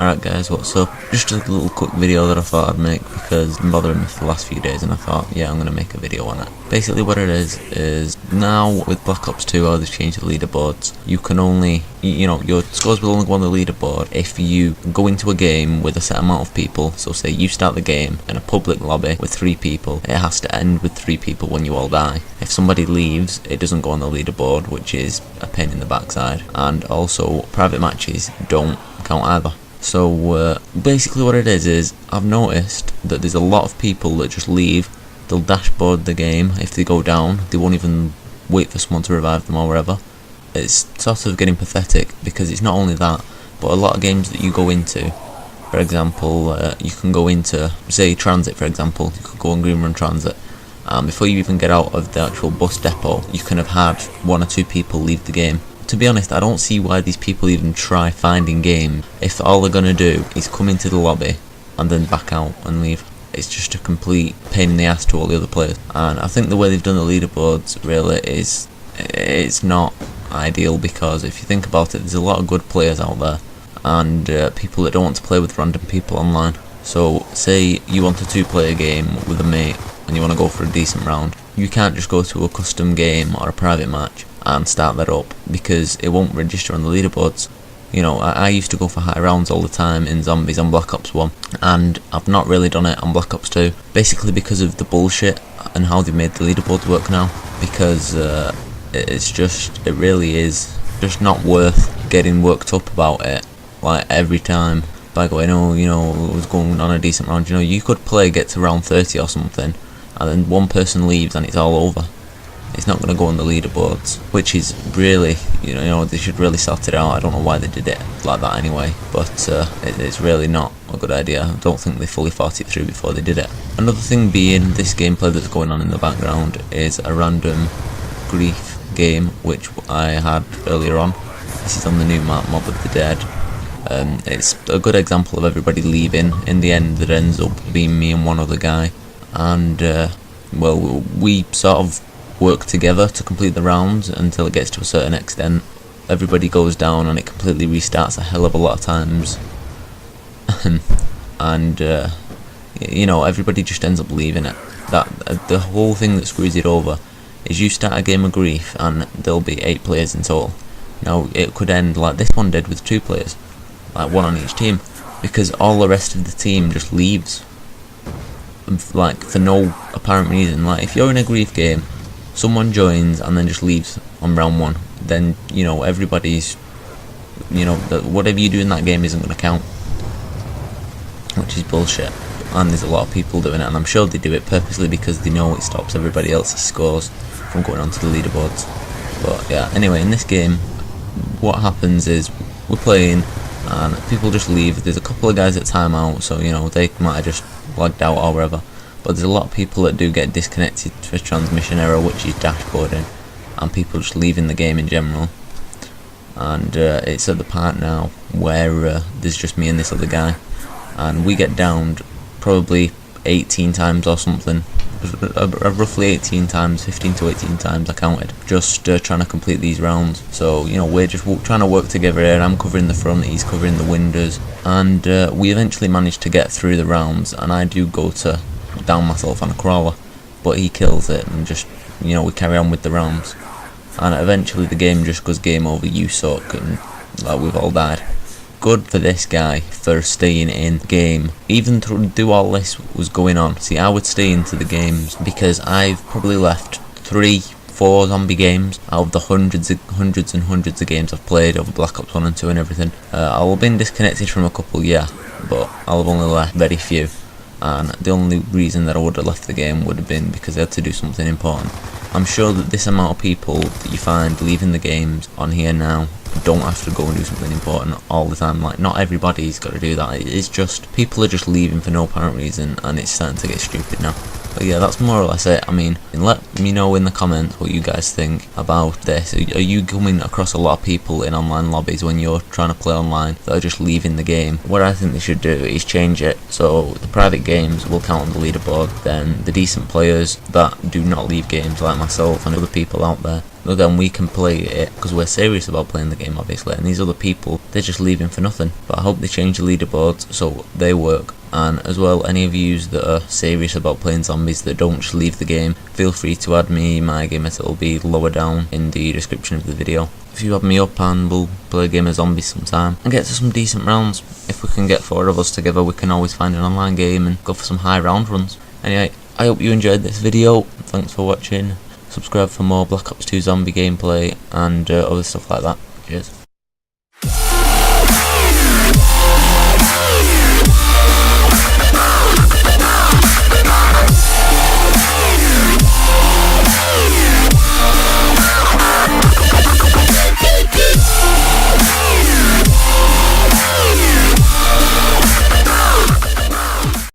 Alright guys, what's up? Just a little quick video that I thought I'd make because I've been bothering me for the last few days and I thought, yeah, I'm going to make a video on it. Basically what it is now with Black Ops 2, how they've changed the leaderboards, you can only, your scores will only go on the leaderboard if you go into a game with a set amount of people. So say you start the game in a public lobby with 3 people, it has to end with 3 people when you all die. If somebody leaves, it doesn't go on the leaderboard, which is a pain in the backside. And also, private matches don't count either. So basically what it is I've noticed that there's a lot of people that just leave. They'll dashboard the game. If they go down, they won't even wait for someone to revive them or whatever. It's sort of getting pathetic because it's not only that, but a lot of games that you go into, for example, you can go into, say, Transit, for example. You could go on Green Run Transit. Before you even get out of the actual bus depot, you can have had 1 or 2 people leave the game. To be honest, I don't see why these people even try finding games if all they're gonna do is come into the lobby and then back out and leave. It's just a complete pain in the ass to all the other players. And I think the way they've done the leaderboards really is, it's not ideal, because if you think about it, there's a lot of good players out there and people that don't want to play with random people online. So say you want a 2-player game with a mate and you want to go for a decent round, you can't just go to a custom game or a private match and start that up because it won't register on the leaderboards. I used to go for high rounds all the time in Zombies on Black Ops 1, and I've not really done it on Black Ops 2, basically because of the bullshit and how they've made the leaderboards work now, because it really is just not worth getting worked up about it, like every time, by going, it was going on a decent round. You could get to round 30 or something, and then one person leaves and it's all over. It's not going to go on the leaderboards, which is really, they should really sort it out. I don't know why they did it like that anyway, but it's really not a good idea. I don't think they fully thought it through before they did it. Another thing being, this gameplay that's going on in the background is a random grief game which I had earlier on. This is on the new map, Mob of the Dead. It's a good example of everybody leaving. In the end, there ends up being me and one other guy, and well, we sort of work together to complete the rounds until it gets to a certain extent. Everybody goes down and it completely restarts a hell of a lot of times. And everybody just ends up leaving it. The whole thing that screws it over is you start a game of grief and there'll be 8 players in total. Now it could end like this one did with 2 players, like 1 on each team, because all the rest of the team just leaves, like for no apparent reason. Like if you're in a grief game, someone joins and then just leaves on round 1, then everybody's, whatever you do in that game isn't going to count, which is bullshit. And there's a lot of people doing it, and I'm sure they do it purposely because they know it stops everybody else's scores from going onto the leaderboards. But yeah, anyway, in this game what happens is we're playing and people just leave. There's a couple of guys at timeout, so they might have just logged out or whatever. But there's a lot of people that do get disconnected for transmission error, which is dashboarding, and people just leaving the game in general. And it's at the part now where there's just me and this other guy, and we get downed probably 18 times or something, roughly 18 times, 15 to 18 times I counted, just trying to complete these rounds. So we're just trying to work together here. I'm covering the front, he's covering the windows, and we eventually managed to get through the rounds, and I do go to down myself on a crawler, but he kills it, and just we carry on with the rounds, and eventually the game just goes game over, you suck, and like we've all died. Good for this guy for staying in the game even through all this was going on. See, I would stay into the games because I've probably left 3-4 zombie games out of the hundreds and hundreds of games I've played over Black Ops 1 and 2 and everything. I'll have been disconnected from a couple, yeah, but I'll have only left very few. And the only reason that I would have left the game would have been because I had to do something important. I'm sure that this amount of people that you find leaving the games on here now don't have to go and do something important all the time. Like, not everybody's got to do that. It's just people are just leaving for no apparent reason, and it's starting to get stupid now. But yeah, that's more or less it. I mean, let me know in the comments what you guys think about this. Are you coming across a lot of people in online lobbies when you're trying to play online that are just leaving the game? What I think they should do is change it so the private games will count on the leaderboard, then the decent players that do not leave games like myself and other people out there then we can play it, because we're serious about playing the game obviously, and these other people, they're just leaving for nothing. But I hope they change the leaderboards so they work. And as well, any of you that are serious about playing zombies that don't just leave the game, feel free to add me. My gamertag will be lower down in the description of the video. If you add me up, and we'll play a game of zombies sometime and get to some decent rounds. If we can get 4 of us together, we can always find an online game and go for some high round runs. Anyway, I hope you enjoyed this video. Thanks for watching. Subscribe for more Black Ops 2 zombie gameplay and other stuff like that. Cheers.